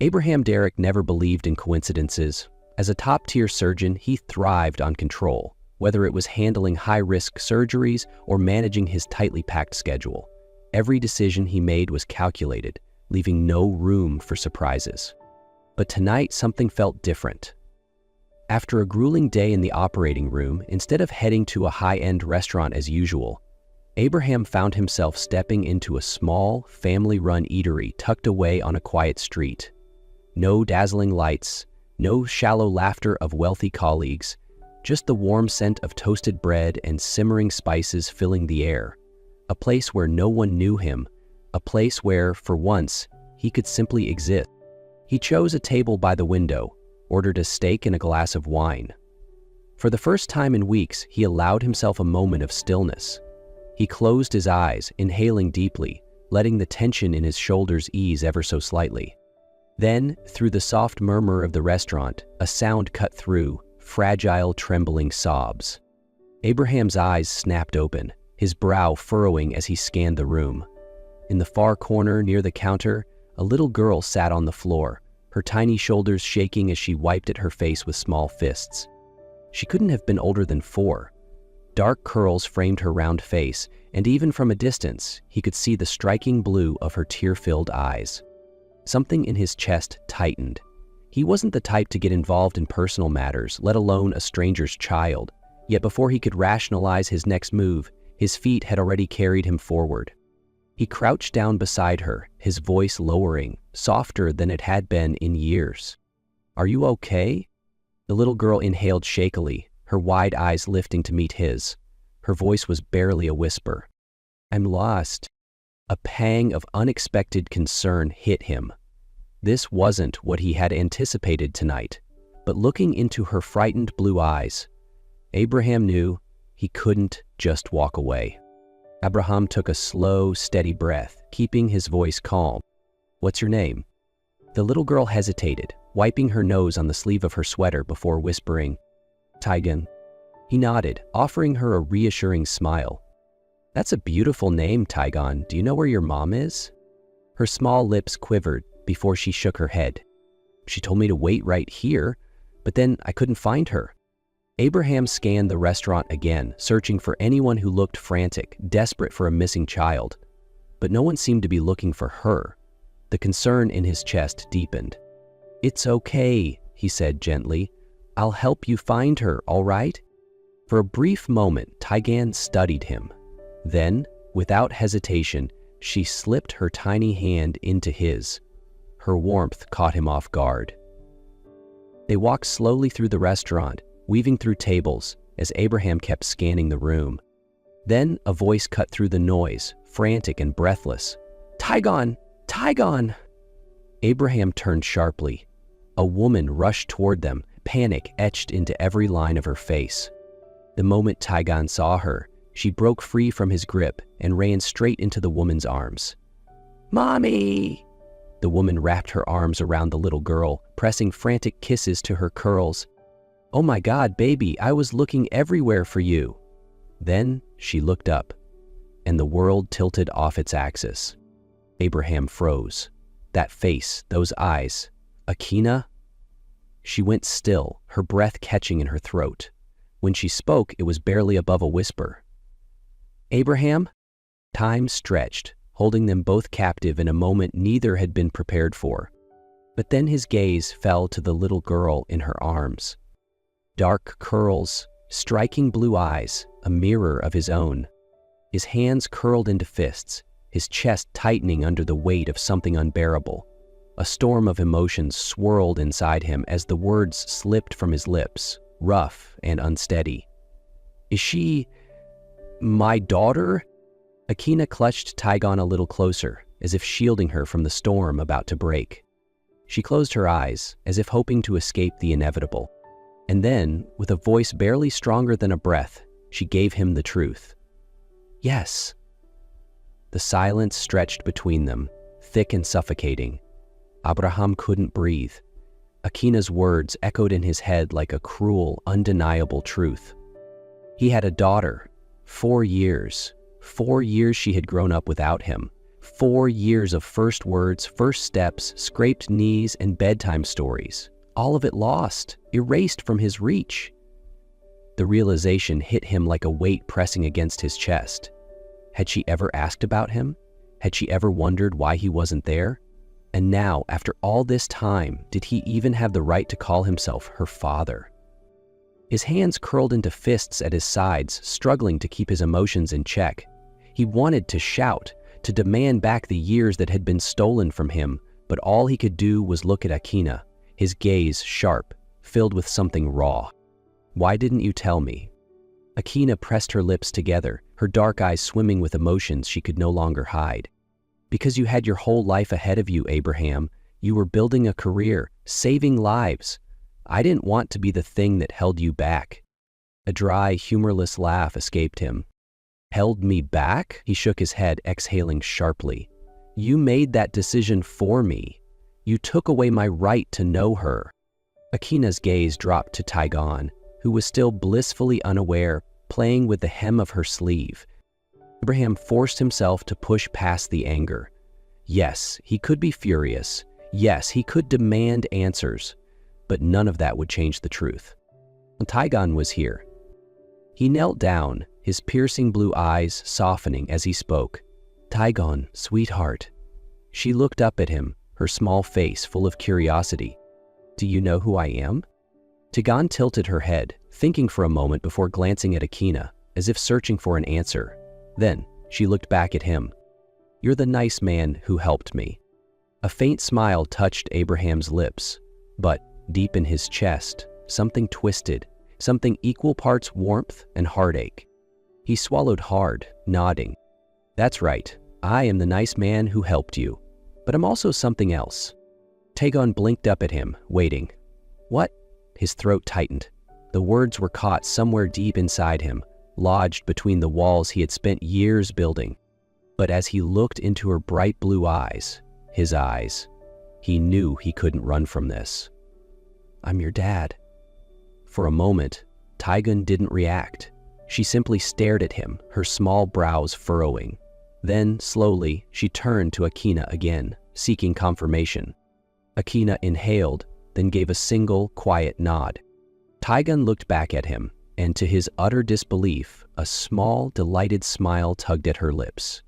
Abraham Derrick never believed in coincidences. As a top-tier surgeon, he thrived on control, whether it was handling high-risk surgeries or managing his tightly packed schedule. Every decision he made was calculated, leaving no room for surprises. But tonight, something felt different. After a grueling day in the operating room, instead of heading to a high-end restaurant as usual, Abraham found himself stepping into a small, family-run eatery tucked away on a quiet street. No dazzling lights, no shallow laughter of wealthy colleagues, just the warm scent of toasted bread and simmering spices filling the air. A place where no one knew him, a place where, for once, he could simply exist. He chose a table by the window, ordered a steak and a glass of wine. For the first time in weeks, he allowed himself a moment of stillness. He closed his eyes, inhaling deeply, letting the tension in his shoulders ease ever so slightly. Then, through the soft murmur of the restaurant, a sound cut through, fragile, trembling sobs. Abraham's eyes snapped open, his brow furrowing as he scanned the room. In the far corner near the counter, a little girl sat on the floor, her tiny shoulders shaking as she wiped at her face with small fists. She couldn't have been older than 4. Dark curls framed her round face, and even from a distance, he could see the striking blue of her tear-filled eyes. Something in his chest tightened. He wasn't the type to get involved in personal matters, let alone a stranger's child. Yet before he could rationalize his next move, his feet had already carried him forward. He crouched down beside her, his voice lowering, softer than it had been in years. "Are you okay?" The little girl inhaled shakily, her wide eyes lifting to meet his. Her voice was barely a whisper. "I'm lost." A pang of unexpected concern hit him. This wasn't what he had anticipated tonight, but looking into her frightened blue eyes, Abraham knew he couldn't just walk away. Abraham took a slow, steady breath, keeping his voice calm. "What's your name?" The little girl hesitated, wiping her nose on the sleeve of her sweater before whispering, "Taigan." He nodded, offering her a reassuring smile. "That's a beautiful name, Taigan. Do you know where your mom is?" Her small lips quivered before she shook her head. "She told me to wait right here, but then I couldn't find her." Abraham scanned the restaurant again, searching for anyone who looked frantic, desperate for a missing child. But no one seemed to be looking for her. The concern in his chest deepened. "It's okay," he said gently. "I'll help you find her, all right?" For a brief moment, Taigan studied him. Then, without hesitation, she slipped her tiny hand into his. Her warmth caught him off guard. They walked slowly through the restaurant, weaving through tables as Abraham kept scanning the room. Then a voice cut through the noise, frantic and breathless. "Taigan! Taigan!" Abraham turned sharply. A woman rushed toward them, panic etched into every line of her face. The moment Taigan saw her, she broke free from his grip and ran straight into the woman's arms. "Mommy!" The woman wrapped her arms around the little girl, pressing frantic kisses to her curls. "Oh my God, baby, I was looking everywhere for you." Then she looked up, and the world tilted off its axis. Abraham froze. That face, those eyes. Akina? She went still, her breath catching in her throat. When she spoke, it was barely above a whisper. "Abraham?" Time stretched, holding them both captive in a moment neither had been prepared for. But then his gaze fell to the little girl in her arms. Dark curls, striking blue eyes, a mirror of his own. His hands curled into fists, his chest tightening under the weight of something unbearable. A storm of emotions swirled inside him as the words slipped from his lips, rough and unsteady. "Is she my daughter?" Akina clutched Taigan a little closer, as if shielding her from the storm about to break. She closed her eyes, as if hoping to escape the inevitable. And then, with a voice barely stronger than a breath, she gave him the truth. "Yes." The silence stretched between them, thick and suffocating. Abraham couldn't breathe. Akina's words echoed in his head like a cruel, undeniable truth. He had a daughter. 4 years. 4 years she had grown up without him. 4 years of first words, first steps, scraped knees, and bedtime stories. All of it lost, erased from his reach. The realization hit him like a weight pressing against his chest. Had she ever asked about him? Had she ever wondered why he wasn't there? And now, after all this time, did he even have the right to call himself her father? His hands curled into fists at his sides, struggling to keep his emotions in check. He wanted to shout, to demand back the years that had been stolen from him, but all he could do was look at Akina, his gaze sharp, filled with something raw. "Why didn't you tell me?" Akina pressed her lips together, her dark eyes swimming with emotions she could no longer hide. "Because you had your whole life ahead of you, Abraham. You were building a career, saving lives. I didn't want to be the thing that held you back." A dry, humorless laugh escaped him. "Held me back?" He shook his head, exhaling sharply. "You made that decision for me. You took away my right to know her." Akina's gaze dropped to Taigon, who was still blissfully unaware, playing with the hem of her sleeve. Abraham forced himself to push past the anger. Yes, he could be furious. Yes, he could demand answers. But none of that would change the truth. Taigon was here. He knelt down, his piercing blue eyes softening as he spoke. "Taigon, sweetheart." She looked up at him, her small face full of curiosity. "Do you know who I am?" Taigon tilted her head, thinking for a moment before glancing at Akina, as if searching for an answer. Then, she looked back at him. "You're the nice man who helped me." A faint smile touched Abraham's lips, but deep in his chest, something twisted, something equal parts warmth and heartache. He swallowed hard, nodding. "That's right, I am the nice man who helped you, but I'm also something else." Taigon blinked up at him, waiting. "What?" His throat tightened. The words were caught somewhere deep inside him, lodged between the walls he had spent years building. But as he looked into her bright blue eyes, his eyes, he knew he couldn't run from this. "I'm your dad." For a moment, Taigon didn't react. She simply stared at him, her small brows furrowing. Then, slowly, she turned to Akina again, seeking confirmation. Akina inhaled, then gave a single, quiet nod. Taigon looked back at him, and to his utter disbelief, a small, delighted smile tugged at her lips.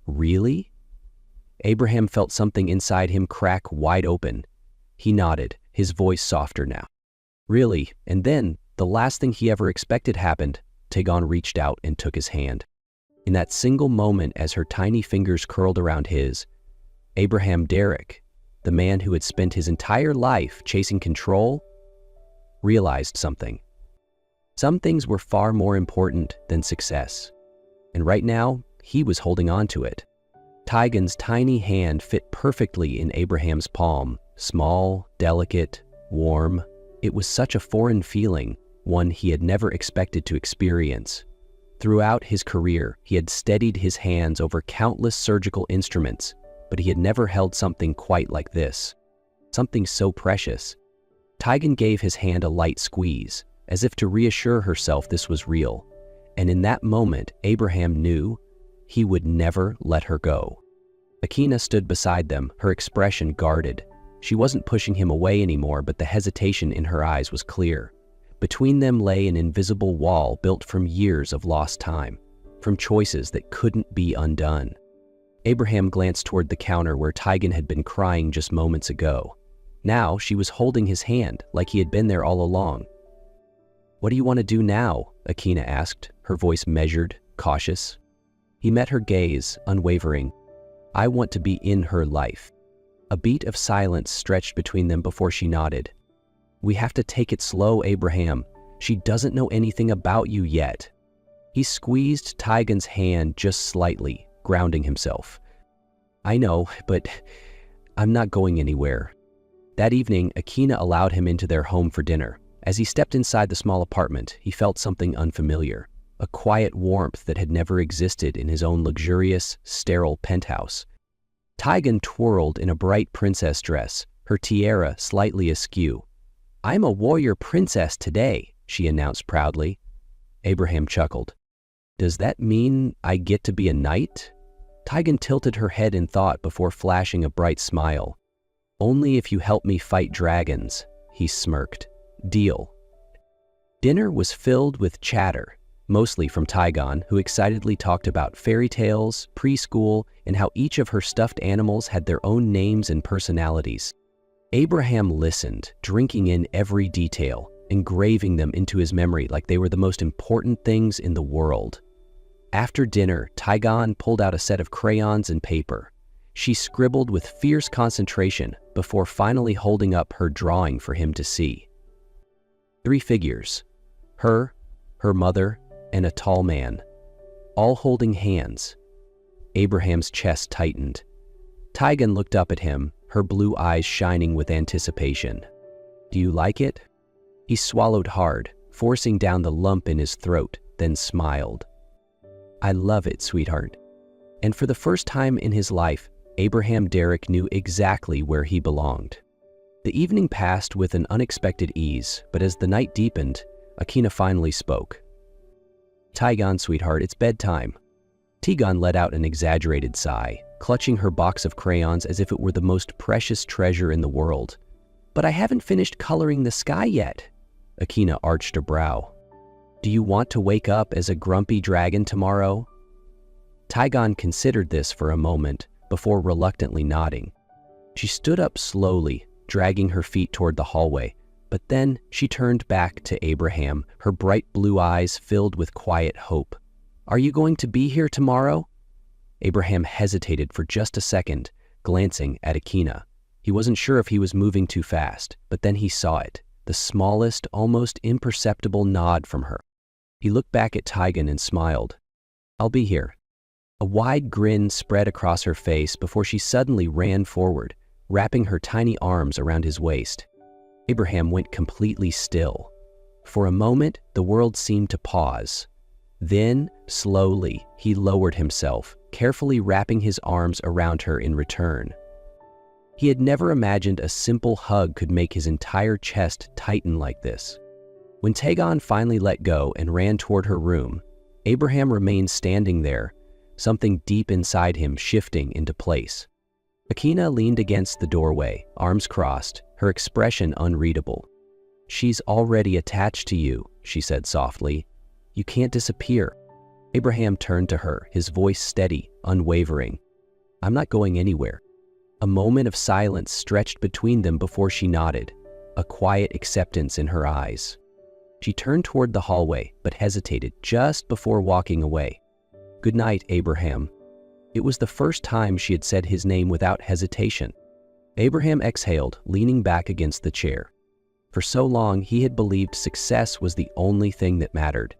"Really?" Abraham felt something inside him crack wide open. He nodded, his voice softer now. "Really," and then, the last thing he ever expected happened. Taigon reached out and took his hand. In that single moment as her tiny fingers curled around his, Abraham Derrick, the man who had spent his entire life chasing control, realized something. Some things were far more important than success. And right now, he was holding on to it. Taigon's tiny hand fit perfectly in Abraham's palm, small, delicate, warm. It was such a foreign feeling, one he had never expected to experience. Throughout his career, he had steadied his hands over countless surgical instruments, but he had never held something quite like this. Something so precious. Taigon gave his hand a light squeeze, as if to reassure herself this was real. And in that moment, Abraham knew he would never let her go. Akina stood beside them, her expression guarded. She wasn't pushing him away anymore, but the hesitation in her eyes was clear. Between them lay an invisible wall built from years of lost time, from choices that couldn't be undone. Abraham glanced toward the counter where Taigon had been crying just moments ago. Now she was holding his hand like he had been there all along. "What do you want to do now?" Akina asked, her voice measured, cautious. He met her gaze, unwavering. "I want to be in her life." A beat of silence stretched between them before she nodded. "We have to take it slow, Abraham. She doesn't know anything about you yet." He squeezed Taigon's hand just slightly, grounding himself. "I know, but I'm not going anywhere." That evening, Akina allowed him into their home for dinner. As he stepped inside the small apartment, he felt something unfamiliar, a quiet warmth that had never existed in his own luxurious, sterile penthouse. Taigon twirled in a bright princess dress, her tiara slightly askew. "I'm a warrior princess today," she announced proudly. Abraham chuckled. "Does that mean I get to be a knight?" Tigan tilted her head in thought before flashing a bright smile. "Only if you help me fight dragons," he smirked. "Deal." Dinner was filled with chatter, mostly from Tigan, who excitedly talked about fairy tales, preschool, and how each of her stuffed animals had their own names and personalities. Abraham listened, drinking in every detail, engraving them into his memory like they were the most important things in the world. After dinner, Tigan pulled out a set of crayons and paper. She scribbled with fierce concentration before finally holding up her drawing for him to see. 3 figures, her mother, and a tall man, all holding hands. Abraham's chest tightened. Tigan looked up at him, her blue eyes shining with anticipation. "Do you like it?" He swallowed hard, forcing down the lump in his throat, then smiled. "I love it, sweetheart." And for the first time in his life, Abraham Derrick knew exactly where he belonged. The evening passed with an unexpected ease, but as the night deepened, Akina finally spoke. "Tigan, sweetheart, it's bedtime." Tigan let out an exaggerated sigh, clutching her box of crayons as if it were the most precious treasure in the world. "But I haven't finished coloring the sky yet." Akina arched a brow. "Do you want to wake up as a grumpy dragon tomorrow?" Tigan considered this for a moment before reluctantly nodding. She stood up slowly, dragging her feet toward the hallway, but then she turned back to Abraham, her bright blue eyes filled with quiet hope. "Are you going to be here tomorrow?" Abraham hesitated for just a second, glancing at Akina. He wasn't sure if he was moving too fast, but then he saw it, the smallest, almost imperceptible nod from her. He looked back at Tigan and smiled. "I'll be here." A wide grin spread across her face before she suddenly ran forward, wrapping her tiny arms around his waist. Abraham went completely still. For a moment, the world seemed to pause. Then, slowly, he lowered himself, carefully wrapping his arms around her in return. He had never imagined a simple hug could make his entire chest tighten like this. When Tigan finally let go and ran toward her room, Abraham remained standing there, something deep inside him shifting into place. Akina leaned against the doorway, arms crossed, her expression unreadable. "She's already attached to you," she said softly. "You can't disappear." Abraham turned to her, his voice steady, unwavering. "I'm not going anywhere." A moment of silence stretched between them before she nodded, a quiet acceptance in her eyes. She turned toward the hallway, but hesitated just before walking away. "Good night, Abraham." It was the first time she had said his name without hesitation. Abraham exhaled, leaning back against the chair. For so long, he had believed success was the only thing that mattered.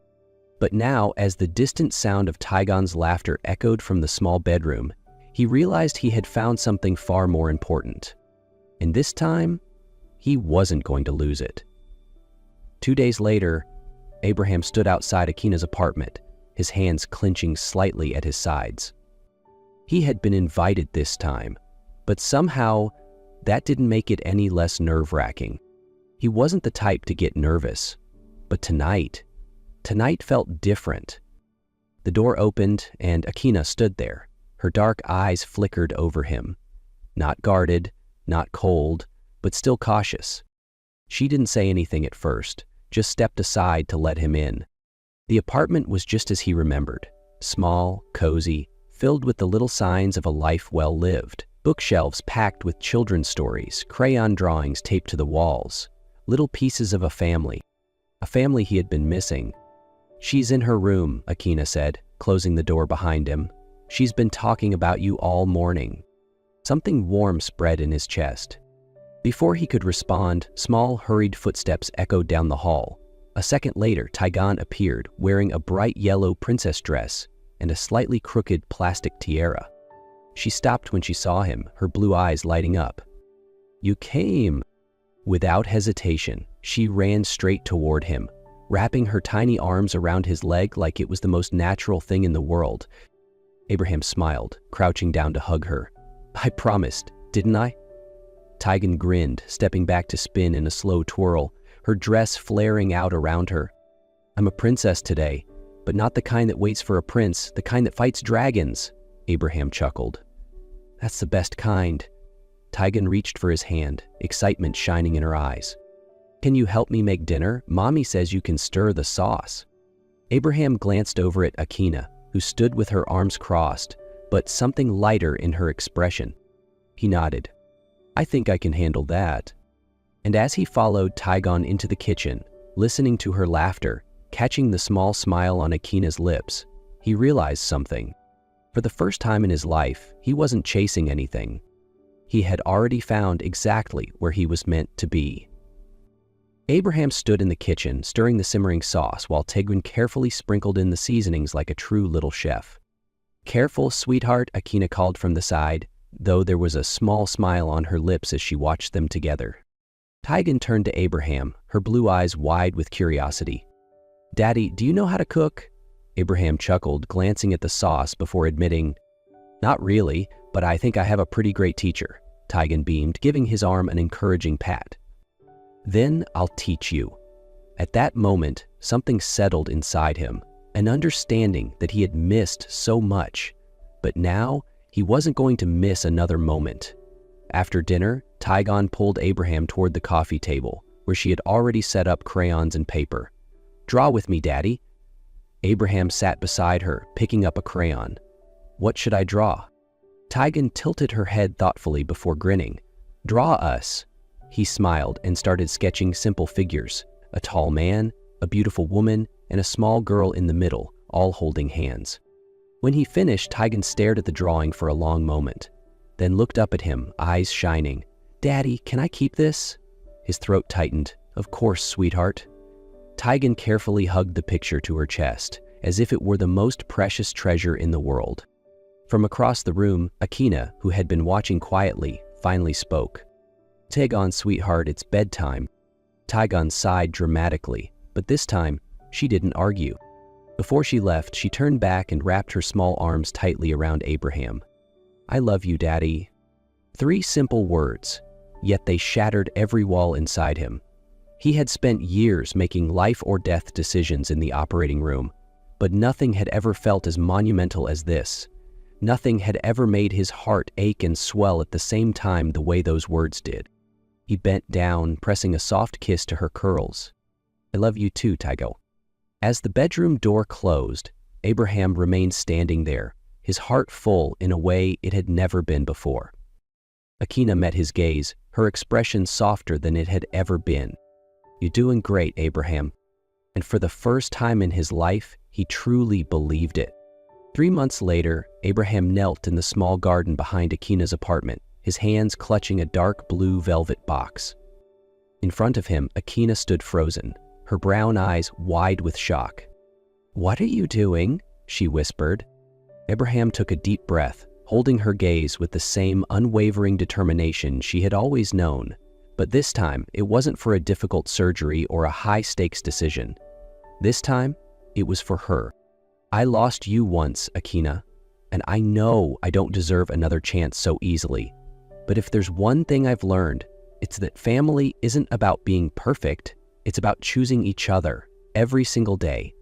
But now, as the distant sound of Tigan's laughter echoed from the small bedroom, he realized he had found something far more important. And this time, he wasn't going to lose it. 2 days later, Abraham stood outside Akina's apartment, his hands clenching slightly at his sides. He had been invited this time, but somehow that didn't make it any less nerve-wracking. He wasn't the type to get nervous, but tonight felt different. The door opened and Akina stood there, her dark eyes flickered over him. Not guarded, not cold, but still cautious. She didn't say anything at first, just stepped aside to let him in. The apartment was just as he remembered, small, cozy, filled with the little signs of a life well lived. Bookshelves packed with children's stories, crayon drawings taped to the walls, little pieces of a family he had been missing. "She's in her room," Akina said, closing the door behind him. "She's been talking about you all morning." Something warm spread in his chest. Before he could respond, small, hurried footsteps echoed down the hall. A second later, Tigan appeared, wearing a bright yellow princess dress and a slightly crooked plastic tiara. She stopped when she saw him, her blue eyes lighting up. "You came." Without hesitation, she ran straight toward him, wrapping her tiny arms around his leg like it was the most natural thing in the world. Abraham smiled, crouching down to hug her. "I promised, didn't I?" Tigan grinned, stepping back to spin in a slow twirl, her dress flaring out around her. "I'm a princess today, but not the kind that waits for a prince, the kind that fights dragons." Abraham chuckled. That's the best kind. Tygan reached for his hand, excitement shining in her eyes. Can you help me make dinner? Mommy says you can stir the sauce. Abraham glanced over at Akina, who stood with her arms crossed, but something lighter in her expression. He nodded. I think I can handle that. And as he followed Tygan into the kitchen, listening to her laughter, catching the small smile on Akina's lips, he realized something. For the first time in his life, he wasn't chasing anything. He had already found exactly where he was meant to be. Abraham stood in the kitchen, stirring the simmering sauce while Tigran carefully sprinkled in the seasonings like a true little chef. Careful, sweetheart, Akina called from the side, though there was a small smile on her lips as she watched them together. Tygan turned to Abraham, her blue eyes wide with curiosity. Daddy, do you know how to cook? Abraham chuckled, glancing at the sauce before admitting, Not really, but I think I have a pretty great teacher. Tygan beamed, giving his arm an encouraging pat. Then I'll teach you. At that moment, something settled inside him, an understanding that he had missed so much. But now, he wasn't going to miss another moment. After dinner, Tygan pulled Abraham toward the coffee table, where she had already set up crayons and paper. Draw with me, Daddy. Abraham sat beside her, picking up a crayon. What should I draw? Tygan tilted her head thoughtfully before grinning. Draw us. He smiled and started sketching simple figures, a tall man, a beautiful woman, and a small girl in the middle, all holding hands. When he finished, Tygan stared at the drawing for a long moment, then looked up at him, eyes shining. Daddy, can I keep this? His throat tightened. Of course, sweetheart. Tygan carefully hugged the picture to her chest, as if it were the most precious treasure in the world. From across the room, Akina, who had been watching quietly, finally spoke. Tygan, sweetheart, it's bedtime. Tygan sighed dramatically, but this time, she didn't argue. Before she left, she turned back and wrapped her small arms tightly around Abraham. I love you, Daddy. 3 simple words, yet they shattered every wall inside him. He had spent years making life or death decisions in the operating room, but nothing had ever felt as monumental as this. Nothing had ever made his heart ache and swell at the same time the way those words did. He bent down, pressing a soft kiss to her curls. I love you too, Tygo. As the bedroom door closed, Abraham remained standing there, his heart full in a way it had never been before. Akina met his gaze, her expression softer than it had ever been. You're doing great, Abraham. And for the first time in his life, he truly believed it. 3 months later, Abraham knelt in the small garden behind Akina's apartment, his hands clutching a dark blue velvet box. In front of him, Akina stood frozen, her brown eyes wide with shock. What are you doing? She whispered. Abraham took a deep breath, holding her gaze with the same unwavering determination she had always known. But this time, it wasn't for a difficult surgery or a high-stakes decision. This time, it was for her. I lost you once, Akina, and I know I don't deserve another chance so easily. But if there's one thing I've learned, it's that family isn't about being perfect. It's about choosing each other every single day.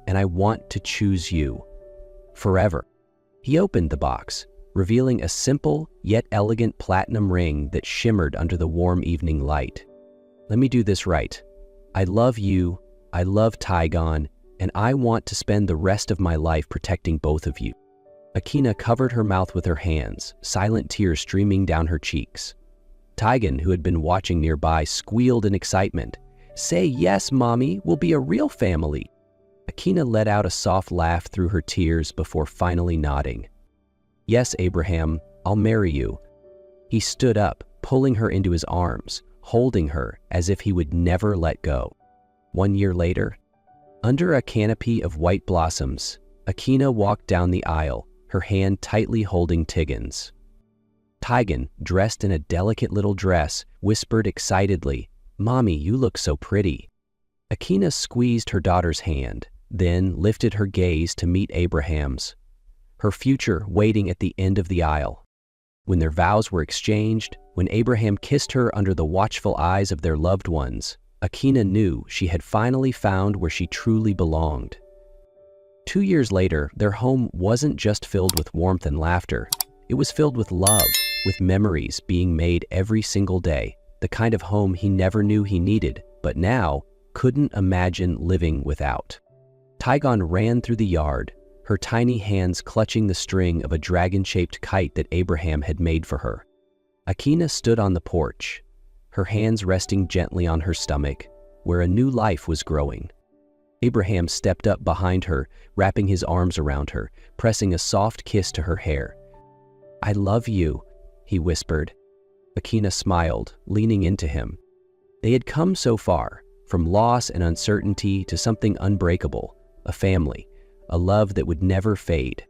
And I want to choose you. Forever. He opened the box, revealing a simple yet elegant platinum ring that shimmered under the warm evening light. Let me do this right. I love you, I love Tygan, and I want to spend the rest of my life protecting both of you. Akina covered her mouth with her hands, silent tears streaming down her cheeks. Tygan, who had been watching nearby, squealed in excitement. Say yes, Mommy, we'll be a real family. Akina let out a soft laugh through her tears before finally nodding. Yes, Abraham, I'll marry you. He stood up, pulling her into his arms, holding her as if he would never let go. 1 year later, under a canopy of white blossoms, Akina walked down the aisle, her hand tightly holding Tygan's. Tygan, dressed in a delicate little dress, whispered excitedly, Mommy, you look so pretty. Akina squeezed her daughter's hand, then lifted her gaze to meet Abraham's, her future waiting at the end of the aisle. When their vows were exchanged, when Abraham kissed her under the watchful eyes of their loved ones, Akina knew she had finally found where she truly belonged. 2 years later, their home wasn't just filled with warmth and laughter. It was filled with love, with memories being made every single day, the kind of home he never knew he needed, but now couldn't imagine living without. Tygon ran through the yard, her tiny hands clutching the string of a dragon-shaped kite that Abraham had made for her. Akina stood on the porch, her hands resting gently on her stomach, where a new life was growing. Abraham stepped up behind her, wrapping his arms around her, pressing a soft kiss to her hair. "I love you," he whispered. Akina smiled, leaning into him. They had come so far, from loss and uncertainty to something unbreakable, a family, a love that would never fade.